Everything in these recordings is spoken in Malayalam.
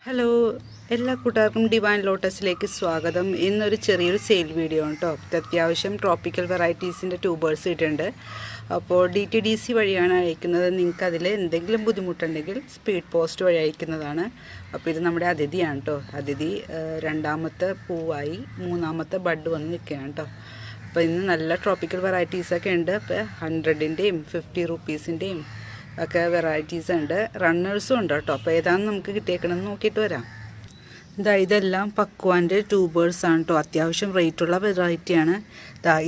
ഹലോ, എല്ലാ കൂട്ടുകാർക്കും ഡിവൈൻ ലോട്ടസിലേക്ക് സ്വാഗതം. ഇന്നൊരു ചെറിയൊരു സെയിൽ വീഡിയോ ആണ് കേട്ടോ. അത്യാവശ്യം ട്രോപ്പിക്കൽ വെറൈറ്റീസിൻ്റെ ട്യൂബേഴ്സ് ഇട്ടുണ്ട്. അപ്പോൾ DTDC വഴിയാണ് അയക്കുന്നത്. നിങ്ങൾക്ക് അതിൽ എന്തെങ്കിലും ബുദ്ധിമുട്ടുണ്ടെങ്കിൽ സ്പീഡ് പോസ്റ്റ് വഴി അയക്കുന്നതാണ്. അപ്പോൾ ഇത് നമ്മുടെ അതിഥിയാണ് കേട്ടോ. അതിഥി രണ്ടാമത്തെ പൂവായി, മൂന്നാമത്തെ ബഡ് വന്ന് നിൽക്കുകയാണ് കേട്ടോ. അപ്പോൾ ഇന്ന് നല്ല ട്രോപ്പിക്കൽ വെറൈറ്റീസൊക്കെ ഉണ്ട്. അപ്പോൾ 100-ൻ്റെയും 50 റുപ്പീസിൻ്റെയും ഒക്കെ വെറൈറ്റീസ് ഉണ്ട്. റണ്ണേഴ്സും ഉണ്ട് കേട്ടോ. അപ്പോൾ ഏതാണെന്ന് നമുക്ക് കിട്ടിയേക്കണമെന്ന് നോക്കിയിട്ട് വരാം. ഇതെല്ലാം പക്വാൻ്റെ ട്യൂബേഴ്സാണ് കേട്ടോ. അത്യാവശ്യം റേറ്റുള്ള വെറൈറ്റിയാണ്.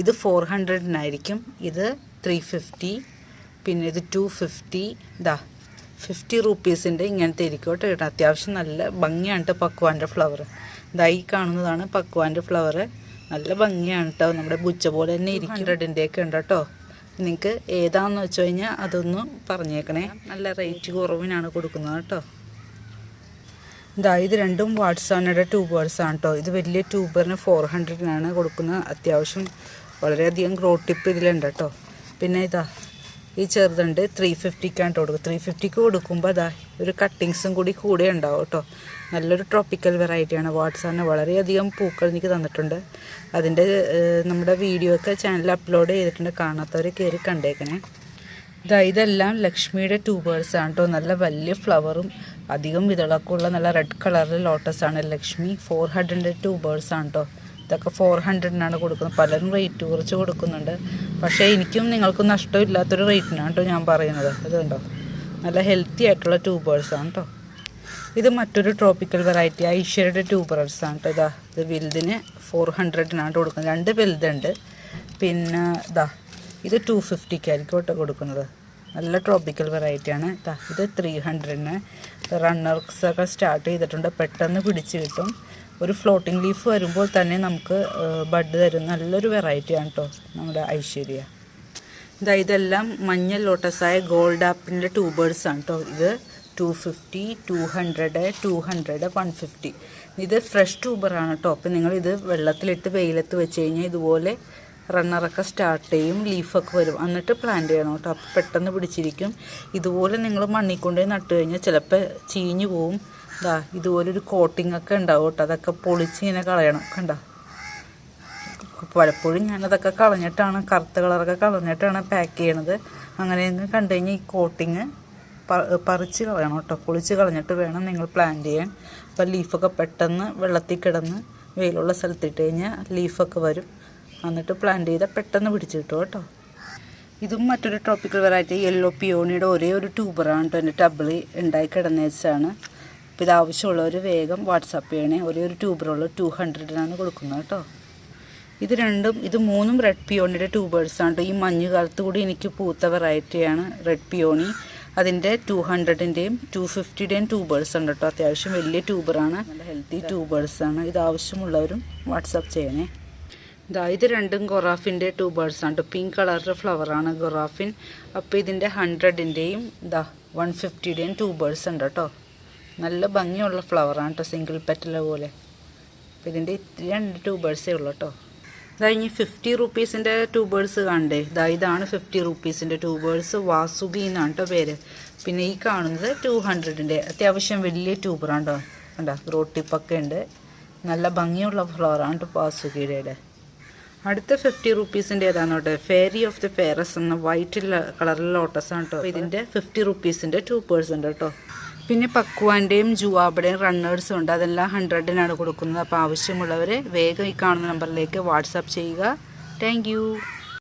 ഇത് 400-നായിരിക്കും, ഇത് 350, പിന്നെ ഇത് 250, 50 റുപ്പീസിൻ്റെ ഇങ്ങനത്തെ ഇരിക്കും കേട്ടോ. അത്യാവശ്യം നല്ല ഭംഗിയാണ് കേട്ടോ പക്വാൻ്റെ ഫ്ലവർ. ഈ കാണുന്നതാണ് പക്വാൻ്റെ ഫ്ലവർ. നല്ല ഭംഗിയാണ് കേട്ടോ. നമ്മുടെ ബുച്ച പോലെ തന്നെ ഇരിക്കും. 100-ൻ്റെയൊക്കെ ഉണ്ട് കേട്ടോ. നിങ്ങൾക്ക് ഏതാണെന്ന് വെച്ച് കഴിഞ്ഞാൽ അതൊന്ന് പറഞ്ഞേക്കണേ. നല്ല റേറ്റ് കുറവിനാണ് കൊടുക്കുന്നത് കേട്ടോ. ഇത് രണ്ടും വാട്സാനയുടെ ട്യൂബേഴ്സാണ് കേട്ടോ. ഇത് വലിയ ട്യൂബറിന് 400-നാണ് കൊടുക്കുന്നത്. അത്യാവശ്യം വളരെയധികം ഗ്രോ ടിപ്പ് ഇതിലുണ്ട് കേട്ടോ. പിന്നെ ഈ ചെറുതുണ്ട് 350-ക്കാണ് കൊടുക്കുക. 350-ക്ക് കൊടുക്കുമ്പോൾ ഒരു കട്ടിങ്സും കൂടെ ഉണ്ടാവും കേട്ടോ. നല്ലൊരു ട്രോപ്പിക്കൽ വെറൈറ്റിയാണ്. വാട്സാപ്പിന് വളരെയധികം പൂക്കൾ എനിക്ക് തന്നിട്ടുണ്ട്. അതിൻ്റെ നമ്മുടെ വീഡിയോ ഒക്കെ ചാനലിൽ അപ്ലോഡ് ചെയ്തിട്ടുണ്ട്. കാണാത്തവർ കയറി കണ്ടേക്കണേ. ഇതെല്ലാം ലക്ഷ്മിയുടെ ട്യൂബേഴ്സാണ് കേട്ടോ. നല്ല വലിയ ഫ്ലവറും അധികം ഇതളൊക്കെ ഉള്ള നല്ല റെഡ് കളറിൽ ലോട്ടസാണ് ലക്ഷ്മി. 400-ൻ്റെ ട്യൂബേഴ്സാണ് കേട്ടോ. ഇതൊക്കെ 400-നാണ് കൊടുക്കുന്നത്. പലരും റേറ്റ് കുറച്ച് കൊടുക്കുന്നുണ്ട്. പക്ഷേ എനിക്കും നിങ്ങൾക്കും നഷ്ടമില്ലാത്തൊരു റേറ്റിനാണ് കേട്ടോ ഞാൻ പറയുന്നത്. ഇതുണ്ടോ, നല്ല ഹെൽത്തി ആയിട്ടുള്ള ട്യൂബേഴ്സാണ് കേട്ടോ. ഇത് മറ്റൊരു ട്രോപ്പിക്കൽ വെറൈറ്റി ഐശ്വര്യയുടെ ട്യൂബേഴ്സാണ് കേട്ടോ. ഇത് വലുതിന് 400-നാണ് കൊടുക്കുന്നത്. 2 വലുതുണ്ട്. പിന്നെ ഇത് 250-ക്കായിരിക്കും കേട്ടോ കൊടുക്കുന്നത്. നല്ല ട്രോപ്പിക്കൽ വെറൈറ്റിയാണ്. ഇത് 300-ന്. റണ്ണേഴ്സൊക്കെ സ്റ്റാർട്ട് ചെയ്തിട്ടുണ്ട്. പെട്ടെന്ന് പിടിച്ച് കിട്ടും. ഒരു ഫ്ലോട്ടിംഗ് ലീഫ് വരുമ്പോൾ തന്നെ നമുക്ക് ബഡ് തരും. നല്ലൊരു വെറൈറ്റിയാണ് കേട്ടോ നമ്മുടെ ഐശ്വര്യ. ഇതെല്ലാം മഞ്ഞ ലോട്ടസായ ഗോൾഡ് ആപ്പിൻ്റെ ട്യൂബേഴ്സാണ് കേട്ടോ. ഇത് 250, 200, 200, 150. ഇത് ഫ്രഷ് ട്യൂബറാണ് കേട്ടോ. അപ്പോൾ നിങ്ങളിത് വെള്ളത്തിലിട്ട് വെയിലത്ത് വെച്ച് കഴിഞ്ഞാൽ ഇതുപോലെ റണ്ണറൊക്കെ സ്റ്റാർട്ട് ചെയ്യും, ലീഫൊക്കെ വരും. എന്നിട്ട് പ്ലാന്റ് ചെയ്യണം കേട്ടോ. അപ്പോൾ പെട്ടെന്ന് പിടിച്ചിരിക്കും. ഇതുപോലെ നിങ്ങൾ മണ്ണിൽ കൊണ്ടുപോയി നട്ട് കഴിഞ്ഞാൽ ചിലപ്പോൾ ചീഞ്ഞു പോവും. ഇതുപോലൊരു കോട്ടിംഗ് ഒക്കെ ഉണ്ടാവും കേട്ടോ. അതൊക്കെ പൊളിച്ച് ഇങ്ങനെ കളയണം. കണ്ടോ, പലപ്പോഴും ഞാനതൊക്കെ കളഞ്ഞിട്ടാണ്, കറുത്ത കളറൊക്കെ കളഞ്ഞിട്ടാണ് പാക്ക് ചെയ്യണത്. അങ്ങനെയൊക്കെ കണ്ടു കഴിഞ്ഞാൽ ഈ കോട്ടിങ് പറിച്ച് കളയണം കേട്ടോ. പൊളിച്ച് കളഞ്ഞിട്ട് വേണം നിങ്ങൾ പ്ലാന്റ് ചെയ്യാൻ. അപ്പോൾ ലീഫൊക്കെ പെട്ടെന്ന് വെള്ളത്തിൽ കിടന്ന് വെയിലുള്ള സ്ഥലത്തിട്ട് കഴിഞ്ഞാൽ ലീഫൊക്കെ വരും. എന്നിട്ട് പ്ലാന്റ് ചെയ്താൽ പെട്ടെന്ന് പിടിച്ച് കിട്ടും കേട്ടോ. ഇതും മറ്റൊരു ട്രോപ്പിക്കൽ വെറൈറ്റി യെല്ലോ പിയോണിയുടെ ഒരേ ഒരു ട്യൂബറാണ് കേട്ടോ. എൻ്റെ ടബിളി ഉണ്ടായി കിടന്നേച്ചാണ്. അപ്പോൾ ഇത് ആവശ്യമുള്ളവർ വേഗം വാട്സാപ്പ് ചെയ്യണേ. ഒരേ ഒരു ട്യൂബറുള്ള 200-നാണ് കൊടുക്കുന്നത് കേട്ടോ. ഇത് മൂന്നും റെഡ് പിയോണിയുടെ ട്യൂബേഴ്സാണ് കേട്ടോ. ഈ മഞ്ഞുകാലത്ത് കൂടി എനിക്ക് പൂത്ത വെറൈറ്റിയാണ് റെഡ് പിയോണി. അതിൻ്റെ 200-ൻ്റെയും 250-ൻ്റെയും ട്യൂബേഴ്സ് ഉണ്ട് കേട്ടോ. അത്യാവശ്യം വലിയ ട്യൂബറാണ്. നല്ല ഹെൽത്തി ട്യൂബേഴ്സാണ്. ഇത് ആവശ്യമുള്ളവരും വാട്സാപ്പ് ചെയ്യണേ. ഇത് രണ്ടും ഗൊറാഫിൻ്റെ ട്യൂബേഴ്സാണ് കേട്ടോ. പിങ്ക് കളറിൻ്റെ ഫ്ലവറാണ് ഗൊറാഫിൻ. അപ്പോൾ ഇതിൻ്റെ 100-ൻ്റെയും 150-ൻ്റെയും ട്യൂബേഴ്സ് ഉണ്ട് കേട്ടോ. നല്ല ഭംഗിയുള്ള ഫ്ലവറാണ് കേട്ടോ, സിംഗിൾ പെറ്റല പോലെ. അപ്പോൾ ഇതിൻ്റെ 2 ട്യൂബേഴ്സേ ഉള്ളൂ കേട്ടോ. കഴിഞ്ഞ് 50 റുപ്പീസിൻ്റെ ട്യൂബേഴ്സ് കണ്ടേ. ഇതാണ് 50 റുപ്പീസിൻ്റെ ട്യൂബേഴ്സ്. വാസുകി എന്നാണ് കേട്ടോ പേര്. പിന്നെ ഈ കാണുന്നത് 200-ൻ്റെ അത്യാവശ്യം വലിയ ട്യൂബറാണ് കേട്ടോ. കണ്ടോ, ഗ്രോ ടിപ്പൊക്കെ ഉണ്ട്. നല്ല ഭംഗിയുള്ള ഫ്ലവറാണ് കേട്ടോ വാസുകിയുടെ. അടുത്ത 50 റുപ്പീസിൻ്റെ ഏതാണെന്ന് കേട്ടോ. ഫെയറി ഓഫ് ദി ഫെയറസ് എന്ന വൈറ്റ് കളറിൽ ലോട്ടസാണ് കേട്ടോ. ഇതിൻ്റെ 50 റുപ്പീസിൻ്റെ ട്യൂബേഴ്സ് ഉണ്ട് കേട്ടോ. പിന്നെ പക്വാൻ്റെയും ജുവാബയുടെയും റണ്ണേഴ്സും ഉണ്ട്. അതെല്ലാം 100-നാണ് കൊടുക്കുന്നത്. അപ്പോൾ ആവശ്യമുള്ളവർ വേഗം ഈ കാണുന്ന നമ്പറിലേക്ക് വാട്സാപ്പ് ചെയ്യുക. താങ്ക്